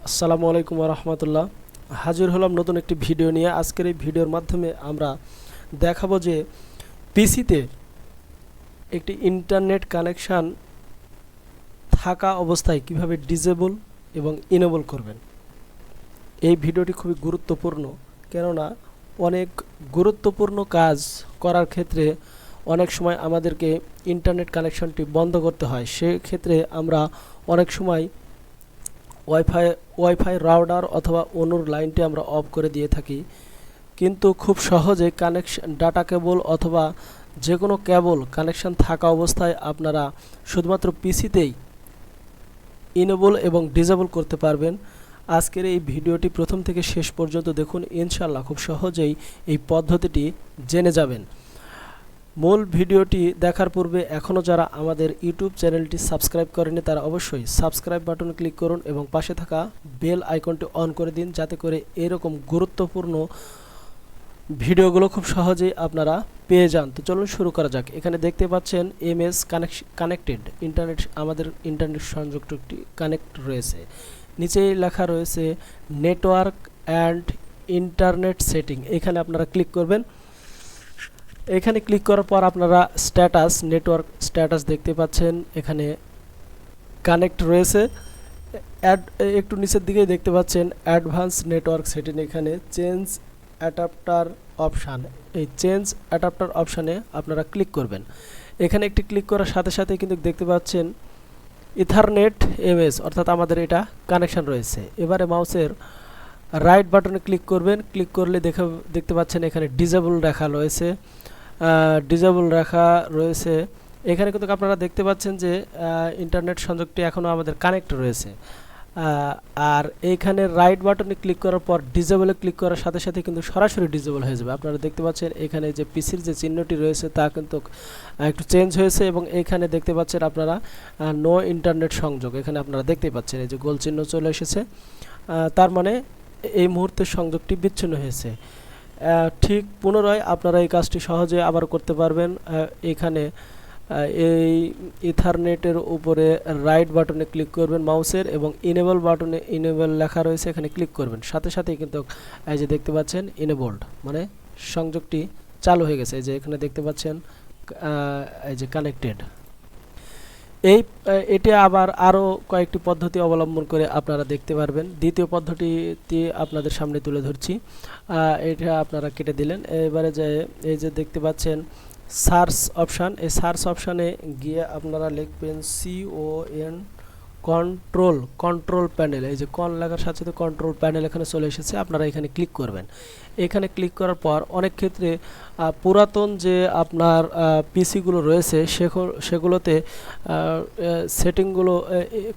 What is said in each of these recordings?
আসসালামু আলাইকুম ওয়া রাহমাতুল্লাহ। হাজির হলাম নতুন একটি ভিডিও নিয়ে। আজকের এই ভিডিওর মাধ্যমে আমরা দেখাবো যে পিসিতে একটি ইন্টারনেট কানেকশান থাকা অবস্থায় কিভাবে ডিসেবল এবং ইনেবল করবেন। এই ভিডিওটি খুবই গুরুত্বপূর্ণ, কেননা অনেক গুরুত্বপূর্ণ কাজ করার ক্ষেত্রে অনেক সময় আমাদেরকে ইন্টারনেট কানেকশনটি বন্ধ করতে হয়। সেক্ষেত্রে আমরা অনেক সময় ওয়াইফাই রাউটার অথবা অনুর লাইনটি আমরা অফ করে দিয়ে থাকি, কিন্তু খুব সহজে ডাটা কেবল অথবা যে কোনো কেবল কানেকশন থাকা অবস্থায় আপনারা শুধুমাত্র পিসিতেই ইনেবল এবং ডিসেবল করতে পারবেন। আজকের এই ভিডিওটি প্রথম থেকে শেষ পর্যন্ত দেখুন, ইনশাল্লাহ খুব সহজেই এই পদ্ধতিটি জেনে যাবেন। মূল ভিডিওটি দেখার পূর্বে এখনও যারা আমাদের ইউটিউব চ্যানেলটি সাবস্ক্রাইব করেনি তারা অবশ্যই সাবস্ক্রাইব বাটনে ক্লিক করুন এবং পাশে থাকা বেল আইকনটি অন করে দিন, যাতে করে এরকম গুরুত্বপূর্ণ ভিডিওগুলো খুব সহজেই আপনারা পেয়ে যান। তো চলুন শুরু করা যাক। এখানে দেখতে পাচ্ছেন এমএস কানেক্টেড ইন্টারনেট, আমাদের ইন্টারনেট সংযোগটি কানেক্ট রয়েছে। নিচেই লেখা রয়েছে নেটওয়ার্ক অ্যান্ড ইন্টারনেট সেটিং। এখানে আপনারা ক্লিক করবেন। এখানে ক্লিক করার পর আপনারা নেটওয়ার্ক স্ট্যাটাস দেখতে পাচ্ছেন। এখানে কানেক্ট রয়েছে। একটু নিচের দিকে দেখতে পাচ্ছেন অ্যাডভান্স নেটওয়ার্ক সেটিং। এখানে চেঞ্জ অ্যাডাপ্টার অপশান, এই চেঞ্জ অ্যাডাপ্টার অপশানে আপনারা ক্লিক করবেন। এখানে একটি ক্লিক করার সাথে সাথে কিন্তু দেখতে পাচ্ছেন ইথারনেট এমএস, অর্থাৎ আমাদের এটা কানেকশান রয়েছে। এবারে মাউসের রাইট বাটনে ক্লিক করবেন। ক্লিক করলে দেখতে পাচ্ছেন এখানে ডিসেবল লেখা রয়েছে। এখানে কিন্তু আপনারা দেখতে পাচ্ছেন যে ইন্টারনেট সংযোগটি এখনও আমাদের কানেক্ট রয়েছে। আর এইখানে রাইট বাটনে ক্লিক করার পর ডিসেবলে ক্লিক করার সাথে সাথে কিন্তু সরাসরি ডিসেবল হয়ে যাবে। আপনারা দেখতে পাচ্ছেন এখানে যে পিসির যে চিহ্নটি রয়েছে তা কিন্তু একটু চেঞ্জ হয়েছে, এবং এইখানে দেখতে পাচ্ছেন আপনারা নো ইন্টারনেট সংযোগ। এখানে আপনারা দেখতে পাচ্ছেন এই যে গোল চিহ্ন চলে এসেছে, তার মানে এই মুহূর্তে সংযোগটি বিচ্ছিন্ন হয়েছে। ঠিক পুনরায় আপনারা এই কাজটি সহজে আবার করতে পারবেন। এখানে এই ইথারনেটের উপরে রাইট বাটনে ক্লিক করবেন মাউসের, এবং ইনেবল বাটনে ইনেবল লেখা রয়েছে, এখানে ক্লিক করবেন। সাথে সাথেই কিন্তু এই যে দেখতে পাচ্ছেন ইনেবলড, মানে সংযোগটি চালু হয়ে গেছে। এই যে এখানে দেখতে পাচ্ছেন এই যে কানেক্টেড। এটি আবার আরও কয়েকটি পদ্ধতি অবলম্বন করে আপনারা দেখতে পারবেন। দ্বিতীয় পদ্ধতিটি আপনাদের সামনে তুলে ধরছি, এটা আপনারা কেটে দিলেন। এবারে যে এই যে দেখতে পাচ্ছেন সার্চ অপশান, এই সার্চ অপশানে গিয়ে আপনারা লিখবেন CON কন্ট্রোল প্যানেল। এই যে কন লেখার সাথে সাথে কন্ট্রোল প্যানেল এখানে চলে এসেছে। আপনারা এখানে ক্লিক করবেন। এখানে ক্লিক করার পর অনেক ক্ষেত্রে পুরাতন যে আপনার পিসিগুলো রয়েছে সেগুলোতে সেটিংগুলো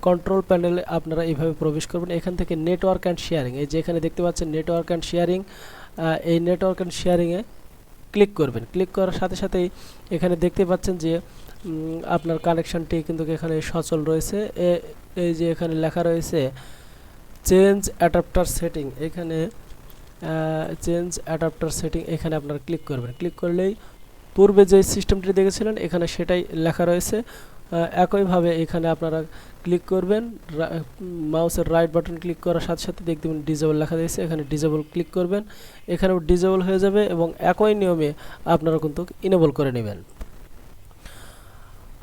কন্ট্রোল প্যানেলে আপনারা এইভাবে প্রবেশ করবেন। এখান থেকে নেটওয়ার্ক অ্যান্ড শেয়ারিং, এই যে এখানে দেখতে পাচ্ছেন নেটওয়ার্ক অ্যান্ড শেয়ারিং, এই নেটওয়ার্ক অ্যান্ড শেয়ারিংয়ে ক্লিক করবেন। ক্লিক করার সাথে সাথেই এখানে দেখতে পাচ্ছেন যে আপনার কানেকশানটি কিন্তু এখানে সচল রয়েছে। এই যে এখানে লেখা রয়েছে চেঞ্জ অ্যাডাপ্টার সেটিং, এখানে চেঞ্জ অ্যাডাপ্টার সেটিং এখানে আপনারা ক্লিক করবেন। ক্লিক করলেই পূর্বে যে সিস্টেমটি দেখেছিলেন এখানে সেটাই লেখা রয়েছে। একইভাবে এখানে আপনারা ক্লিক করবেন, মাউসের রাইট বাটন ক্লিক করার সাথে সাথে দেখবেন ডিসেবল লেখা দিয়েছে, এখানে ডিসেবল ক্লিক করবেন, এখানেও ডিসেবল হয়ে যাবে, এবং একই নিয়মে আপনারা কিন্তু ইনেবল করে নেবেন।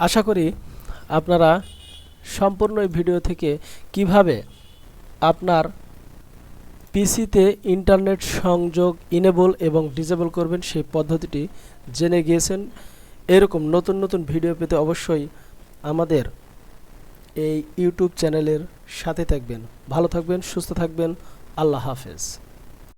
আশা করি আপনারা সম্পূর্ণ এই ভিডিও থেকে কিভাবে আপনার পিসিতে ইন্টারনেট সংযোগ ইনেবল এবং ডিসেবল করবেন সেই পদ্ধতিটি জেনে গিয়েছেন। এরকম নতুন নতুন ভিডিও পেতে অবশ্যই আমাদের এই ইউটিউব চ্যানেলের সাথে থাকবেন। ভালো থাকবেন, সুস্থ থাকবেন। আল্লাহ হাফেজ।